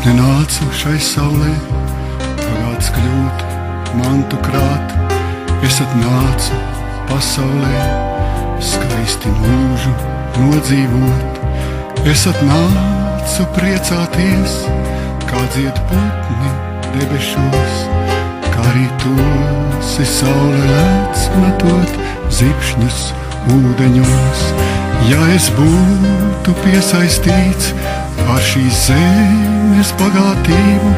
nenācu šai saulē, pagāds kļūt, mantu krāt. Es atnācu pasaulē, skaisti mūžu nodzīvot. Es atnācu priecāties, kā dzied putni debešos, kā arī tosi saule lēc metot zibšņus ūdeņos. Ja es būtu piesaistīts ar šīs zemes bagātību,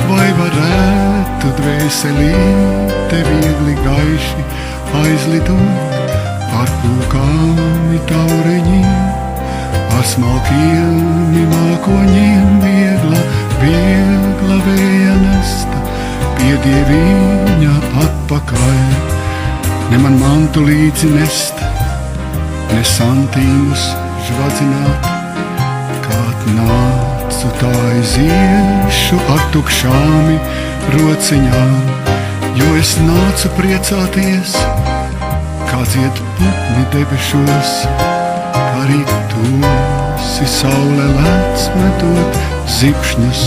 vai varētu dvēselīte viegli gaiši aizlidot ar pūkāmi taureņiem, ar smalkiem mākoņiem, viegla vēja nesta pie dieviņa atpakaļ. Ne man mantu līdzi nest, ne santīmus žvadzināt, kā atnācu tā aiziešu ar tukšāmi rociņām, jo es nācu priecāties, kā dzied putni debešos, kā arī tosi saule lēc metot zibšņus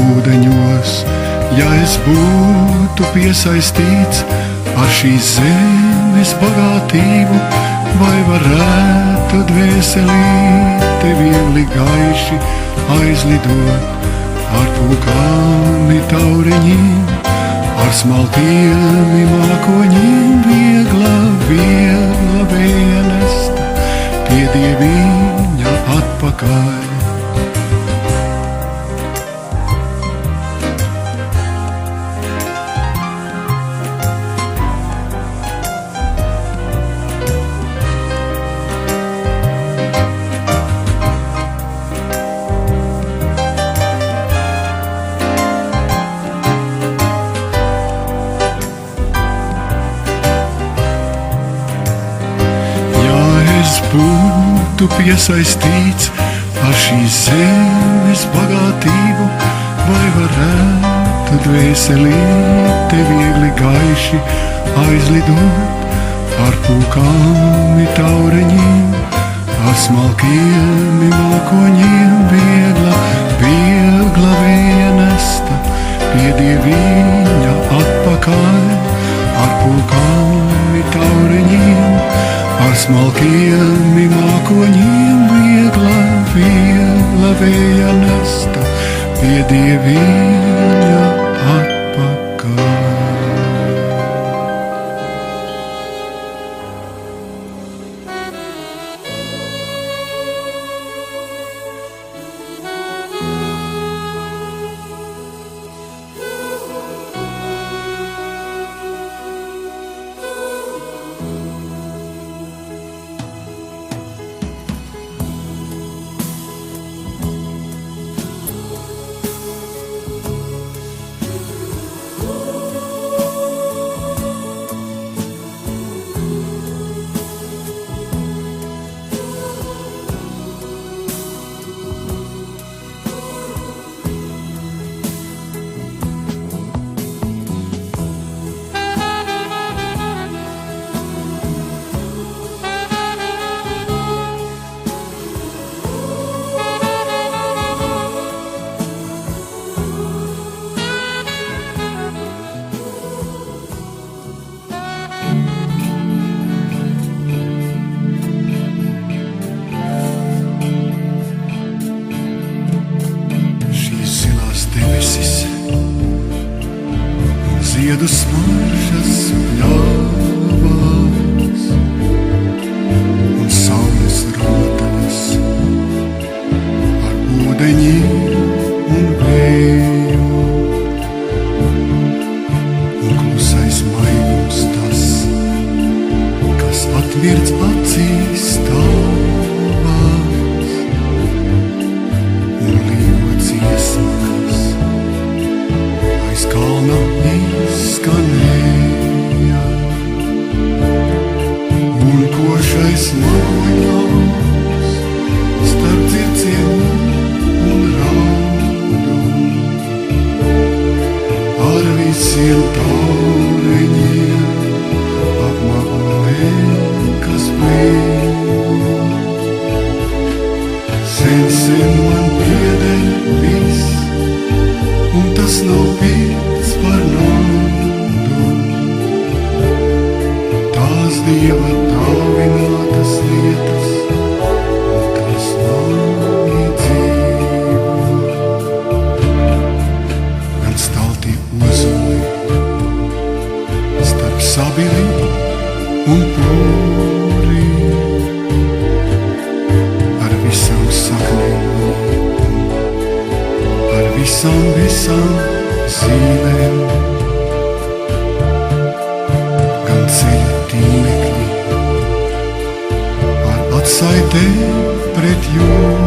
ūdeņos. Ja es būtu piesaistīts ar šīs zemes bagātību, vai varētu dvēselīte viegli gaiši aizlidot ar pūkāmi taureņiem, ar smalkiem mākoņiem, viegla vēja nesta pie dieviņa atpakaļ. Būtu piesaistīts ar šīs zemes bagātību, vai varētu dvēselīte viegli gaiši aizlidot ar pūkāmi taureņiem, ar smalkiem mākoņiem, viegla vēja nesta pie dieviņa atpakaļ, ar pūkāmi taureņiem, ar smalkiem mākoņiem, viegla vēja nesta pie dieviņa atpakaļ. Ziedu smaržas pļāvās un saules rotaļas ar ūdeņiem un vēju, un klusais maigums tas, kas atvirds acīs tavās, un līva dziesma, kas aiz kalna izskanēja, un košais magoņos starp dzirdzienu un raudu, ar visiem taureņiem apmagunē, kas brīvo. Sen man pieder viss, un pūri ar visām saknēm, ar visām zīmēm, gan ceļu tīmekļi ar atsaitēm pret jūru.